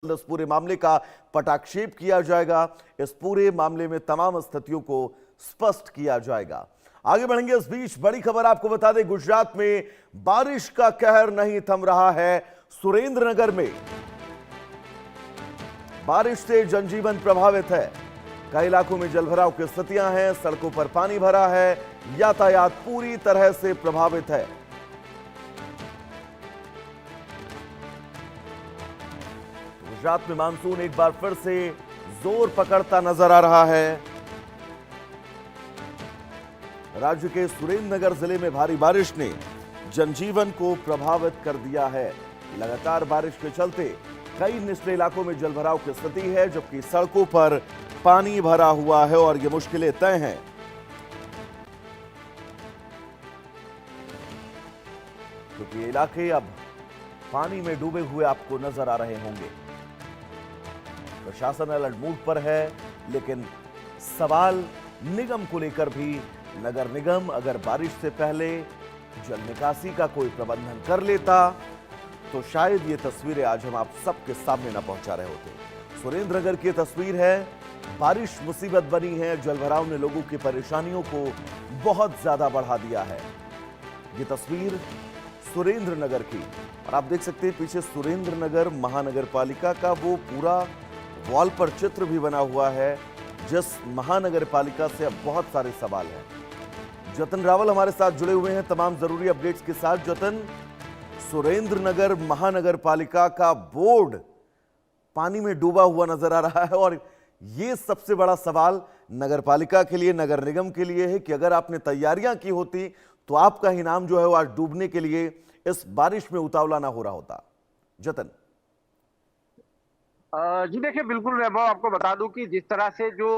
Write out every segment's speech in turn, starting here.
इस पूरे मामले का पटाक्षेप किया जाएगा। इस पूरे मामले में तमाम स्थितियों को स्पष्ट किया जाएगा। आगे बढ़ेंगे। इस बीच बड़ी खबर आपको बता दें, गुजरात में बारिश का कहर नहीं थम रहा है। सुरेंद्रनगर में बारिश से जनजीवन प्रभावित है। कई इलाकों में जलभराव की स्थितियां हैं, सड़कों पर पानी भरा है, यातायात पूरी तरह से प्रभावित है। गुजरात में मानसून एक बार फिर से जोर पकड़ता नजर आ रहा है। राज्य के सुरेंद्रनगर जिले में भारी बारिश ने जनजीवन को प्रभावित कर दिया है। लगातार बारिश के चलते कई निचले इलाकों में जलभराव की स्थिति है, जबकि सड़कों पर पानी भरा हुआ है और ये मुश्किलें तय हैं। क्योंकि इलाके अब पानी में डूबे हुए आपको नजर आ रहे होंगे। प्रशासन अलर्ट मोड पर है, लेकिन सवाल निगम को लेकर भी। नगर निगम अगर बारिश से पहले जल निकासी का कोई प्रबंधन कर लेता तो शायद ये तस्वीरें आज हम आप सबके सामने न पहुंचा रहे होते। सुरेंद्रनगर की तस्वीर है। बारिश मुसीबत बनी है। जलभराव ने लोगों की परेशानियों को बहुत ज्यादा बढ़ा दिया है। ये तस्वीर सुरेंद्रनगर की, और आप देख सकते हैं पीछे सुरेंद्रनगर महानगर पालिका का वो पूरा वॉल पर चित्र भी बना हुआ है, जिस महानगर पालिका से अब बहुत सारे सवाल हैं। जतन रावल हमारे साथ जुड़े हुए हैं तमाम जरूरी अपडेट्स के साथ। जतन, सुरेंद्रनगर महानगर पालिका का बोर्ड पानी में डूबा हुआ नजर आ रहा है, और यह सबसे बड़ा सवाल नगर पालिका के लिए, नगर निगम के लिए है कि अगर आपने तैयारियां की होती तो आपका ही नाम जो है वो आज डूबने के लिए इस बारिश में उतावला ना हो रहा होता। जतन जी देखिए, बिल्कुल वैभव, आपको बता दूं कि जिस तरह से जो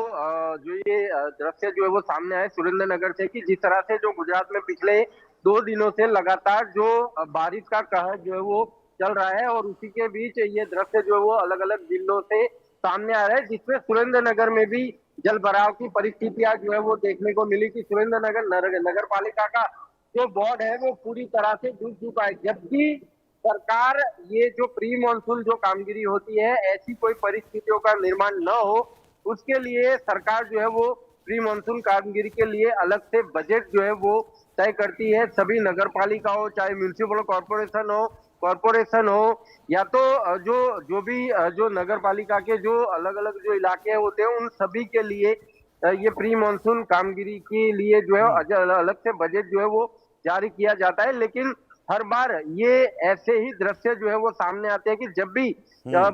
ये दृश्य जो है वो सामने आए सुरेंद्रनगर से, कि जिस तरह से जो गुजरात में पिछले 2 दिनों से लगातार जो बारिश का कहर जो है वो चल रहा है, और उसी के बीच ये दृश्य जो है वो अलग अलग जिलों से सामने आ रहा है, जिसमें सुरेंद्रनगर में भी जल भराव की परिस्थितियां जो है वो देखने को मिली कि सुरेंद्रनगर नगर पालिका का जो बोर्ड है वो पूरी तरह से डूब चुका है। जबकि सरकार ये जो प्री मानसून जो कामगिरी होती है, ऐसी कोई परिस्थितियों का निर्माण न हो, उसके लिए सरकार जो है वो प्री मानसून कामगिरी के लिए अलग से बजट जो है वो तय करती है। सभी नगर पालिका हो, चाहे म्यूनिसिपल कॉरपोरेशन हो, या तो जो जो भी जो नगर पालिका के जो अलग अलग जो इलाके होते हैं, उन सभी के लिए ये प्री मानसून कामगिरी के लिए जो है अलग से बजट जो है वो जारी किया जाता है। लेकिन हर बार ये ऐसे ही दृश्य जो है वो सामने आते हैं कि जब भी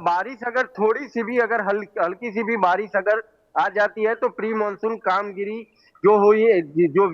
बारिश अगर थोड़ी सी भी अगर हल्की सी भी बारिश अगर आ जाती है तो प्री मानसून कामगिरी जो हुई, जो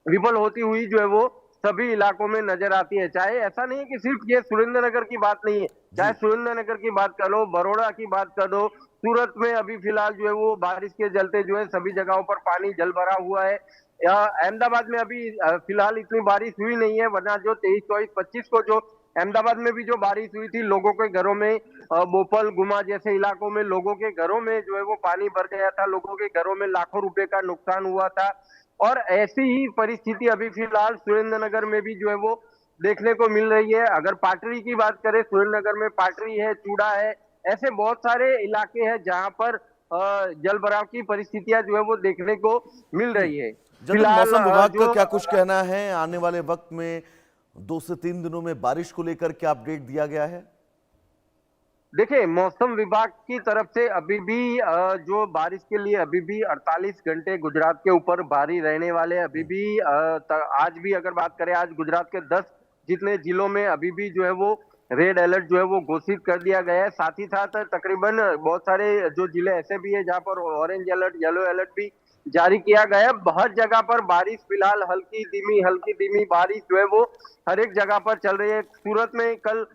विफल होती हुई जो है वो सभी इलाकों में नजर आती है। चाहे ऐसा नहीं है कि सिर्फ ये सुरेंद्रनगर की बात नहीं है, चाहे सुरेंद्रनगर की बात कर लो, बड़ौदा की बात कर दो, सूरत में अभी फिलहाल जो है वो बारिश के चलते जो है सभी जगहों पर पानी जल भरा हुआ है। अहमदाबाद में अभी फिलहाल इतनी बारिश हुई नहीं है, वरना जो 23, 24, 25 को जो अहमदाबाद में भी जो बारिश हुई थी, लोगों के घरों में बोपल, गुमा जैसे इलाकों में लोगों के घरों में जो है वो पानी भर गया था, लोगों के घरों में लाखों रुपए का नुकसान हुआ था। और ऐसी ही परिस्थिति अभी फिलहाल सुरेंद्रनगर में भी जो है वो देखने को मिल रही है। अगर पाटरी की बात करें, सुरेंद्रनगर में पाटरी है, चूड़ा है, ऐसे बहुत सारे इलाके हैं जहां पर जल भराव की परिस्थितियां जो है वो देखने को मिल रही है। जतन, फिलहाल मौसम विभाग का क्या कुछ कहना है? आने वाले वक्त में 2 से 3 दिनों में बारिश को लेकर क्या अपडेट दिया गया है? देखिए, मौसम विभाग की तरफ से अभी भी जो बारिश के लिए अभी भी 48 घंटे गुजरात के ऊपर भारी रहने वाले, अभी भी आज भी अगर बात करें, आज गुजरात के 10 जितने जिलों में अभी भी जो है वो रेड अलर्ट जो है वो घोषित कर दिया गया है। साथ ही साथ तकरीबन बहुत सारे जो जिले ऐसे भी है जहां पर ऑरेंज अलर्ट, येलो अलर्ट भी जारी किया गया है। हर जगह पर बारिश फिलहाल हल्की धीमी बारिश जो है वो हर एक जगह पर चल रही है। सूरत में कल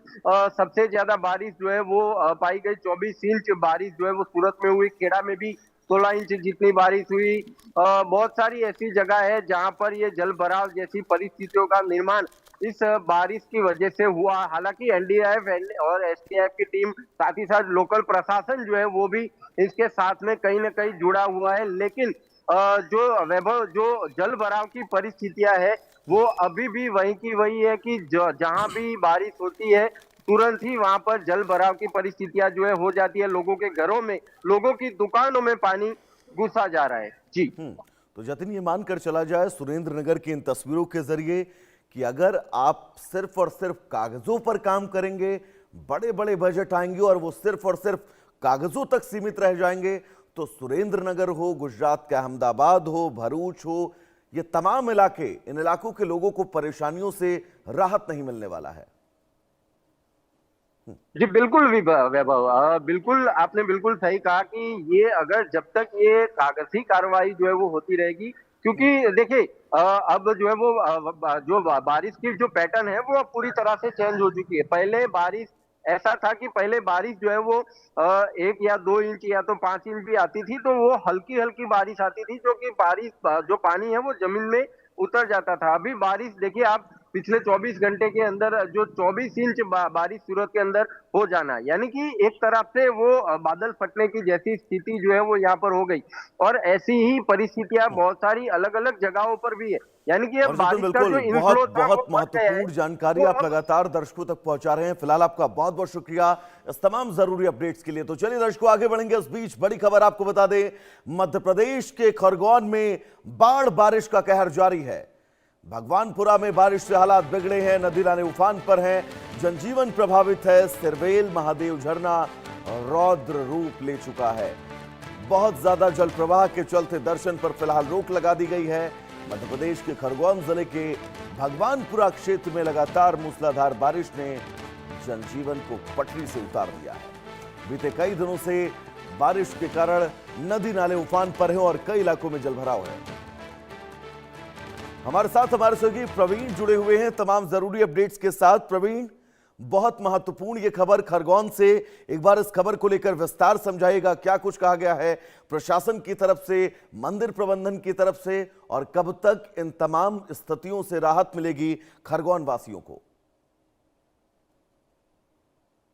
सबसे ज्यादा बारिश जो है वो पाई गई, 24 इंच बारिश जो है वो सूरत में हुई। खेड़ा में भी 16 इंच जितनी बारिश हुई। बहुत सारी ऐसी जगह है जहां पर ये जल भराव जैसी परिस्थितियों का निर्माण इस बारिश की वजह से हुआ। हालांकि एनडीआरएफ और एसडीआरएफ की टीम, साथ ही साथ लोकल प्रशासन जो है वो भी इसके साथ में कहीं ना कहीं जुड़ा हुआ है। लेकिन जो वैभव, जो जल भराव की परिस्थितियां है वो अभी भी वही की वही है कि जहां भी बारिश होती है तुरंत ही वहां पर जल भराव की परिस्थितियां जो है हो जाती है। लोगों के घरों में, लोगों की दुकानों में पानी घुसा जा रहा है। जी। तो जतिन, ये मानकर चला जाए सुरेंद्र नगर की इन तस्वीरों के जरिए कि अगर आप सिर्फ और सिर्फ कागजों पर काम करेंगे, बड़े बड़े बजट आएंगे और वो सिर्फ और सिर्फ कागजों तक सीमित रह जाएंगे, तो सुरेंद्र नगर हो, गुजरात का अहमदाबाद हो, भरूच हो, ये तमाम इलाके, इन इलाकों के लोगों को परेशानियों से राहत नहीं मिलने वाला है। जी बिल्कुल वैभव, बिल्कुल आपने बिल्कुल सही कहा कि ये अगर जब तक ये कागजी कार्रवाई जो है वो होती रहेगी, क्योंकि देखिए अब जो है वो जो बारिश की जो पैटर्न है वो अब पूरी तरह से चेंज हो चुकी है। पहले बारिश ऐसा था कि पहले बारिश जो है वो 1 या 2 इंच या तो 5 इंच भी आती थी, तो वो हल्की हल्की बारिश आती थी, जो कि बारिश जो पानी है वो जमीन में उतर जाता था। अभी बारिश देखिए आप, पिछले 24 घंटे के अंदर जो 24 इंच बारिश सूरत के अंदर हो जाना, यानी कि एक तरफ से वो बादल फटने की जैसी स्थिति जो है वो यहाँ पर हो गई। और ऐसी ही परिस्थितियां बहुत सारी अलग अलग जगहों पर भी है, यानी कि और अब जतिन, बारिश का जो बिल्कुल इनफ्लो बहुत था बहुत वो बढ़ गया है। महत्वपूर्ण जानकारी वो आप अब लगातार दर्शकों तक पहुंचा रहे हैं। फिलहाल आपका बहुत बहुत शुक्रिया इस तमाम जरूरी अपडेट्स के लिए। तो चलिए दर्शकों, आगे बढ़ेंगे। इस बीच बड़ी खबर आपको बता दें, मध्य प्रदेश के खरगोन में बाढ़ बारिश का कहर जारी है। भगवानपुरा में बारिश से हालात बिगड़े हैं, नदी नाले उफान पर हैं, जनजीवन प्रभावित है। सिरवेल महादेव झरना रौद्र रूप ले चुका है। बहुत ज्यादा जल प्रवाह के चलते दर्शन पर फिलहाल रोक लगा दी गई है। मध्य प्रदेश के खरगोन जिले के भगवानपुरा क्षेत्र में लगातार मूसलाधार बारिश ने जनजीवन को पटरी से उतार दिया है। बीते कई दिनों से बारिश के कारण नदी नाले उफान पर हैं और कई इलाकों में जलभराव है। हमारे साथ हमारे सहयोगी प्रवीण जुड़े हुए हैं तमाम जरूरी अपडेट्स के साथ। प्रवीण, बहुत महत्वपूर्ण ये खबर खरगोन से, एक बार इस खबर को लेकर विस्तार समझाइएगा। क्या कुछ कहा गया है प्रशासन की तरफ से, मंदिर प्रबंधन की तरफ से, और कब तक इन तमाम स्थितियों से राहत मिलेगी खरगोन वासियों को?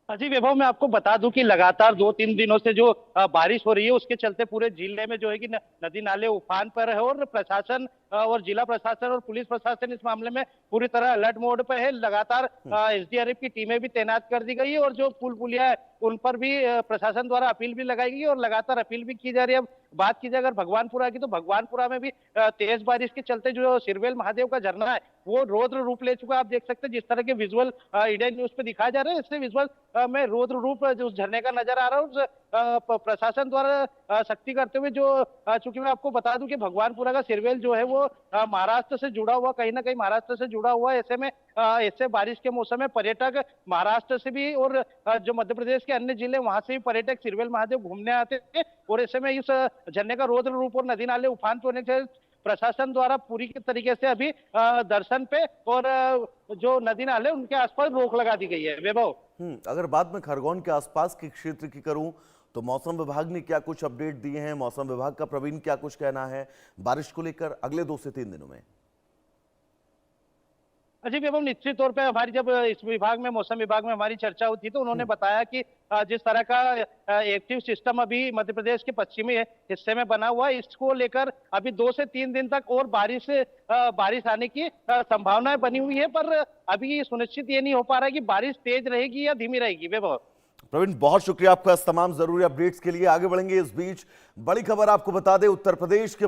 जी वैभव, मैं आपको बता दूं कि लगातार 2-3 दिनों से जो बारिश हो रही है उसके चलते पूरे जिले में जो है कि नदी नाले उफान पर है, और प्रशासन और जिला प्रशासन और पुलिस प्रशासन इस मामले में पूरी तरह अलर्ट मोड पे है। लगातार एसडीआरएफ की टीमें भी तैनात कर दी गई है, और जो पुल पुलिया है उन पर भी प्रशासन द्वारा अपील भी लगाई गई और लगातार अपील भी की जा रही है। अब बात की जाए अगर भगवानपुरा की, तो भगवानपुरा में भी तेज बारिश के चलते जो सिरवेल महादेव का झरना है वो रौद्र रूप ले चुका है। आप देख सकते हैं जिस तरह के विजुअल इंडिया न्यूज पे दिखाए जा रहे हैं, इससे विजुअल में रौद्र रूप जो उस झरने का नजर आ रहा है। उस प्रशासन द्वारा सख्ती करते हुए जो, चूंकि मैं आपको बता दूं कि भगवानपुरा का सिरवेल जो है वो महाराष्ट्र से जुड़ा हुआ, कहीं ना कहीं महाराष्ट्र से जुड़ा हुआ है। ऐसे में ऐसे बारिश के मौसम में पर्यटक महाराष्ट्र से भी और जो मध्य प्रदेश के अन्य जिले वहां से भी पर्यटक सिरवेल महादेव घूमने आते थे, और ऐसे में इस झरने का रौद्र रूप और नदी नाले उफान पे होने से प्रशासन द्वारा पूरी तरीके से अभी दर्शन पे और जो नदी नाले उनके आसपास रोक लगा दी गई है। वैभव, अगर बात मैं खरगोन के आसपास के क्षेत्र की करूं, तो मौसम विभाग ने क्या कुछ अपडेट दिए हैं? मौसम विभाग का प्रवीण क्या कुछ कहना है बारिश को लेकर अगले 2 से 3 दिनों में? जी वैभव, निश्चित तौर पे हमारी जब इस विभाग में, मौसम विभाग में हमारी चर्चा हुई थी, तो उन्होंने बताया कि जिस तरह का एक्टिव सिस्टम अभी मध्य प्रदेश के पश्चिमी हिस्से में बना हुआ है, इसको लेकर अभी 2 से 3 दिन तक और बारिश आने की संभावनाएं बनी हुई है। पर अभी ये सुनिश्चित ये नहीं हो पा रहा है कि बारिश तेज रहेगी या धीमी रहेगी। वैभव, प्रवीण, बहुत शुक्रिया आपका इस तमाम जरूरी अपडेट्स के लिए। आगे बढ़ेंगे। इस बीच बड़ी खबर आपको बता दें, उत्तर प्रदेश के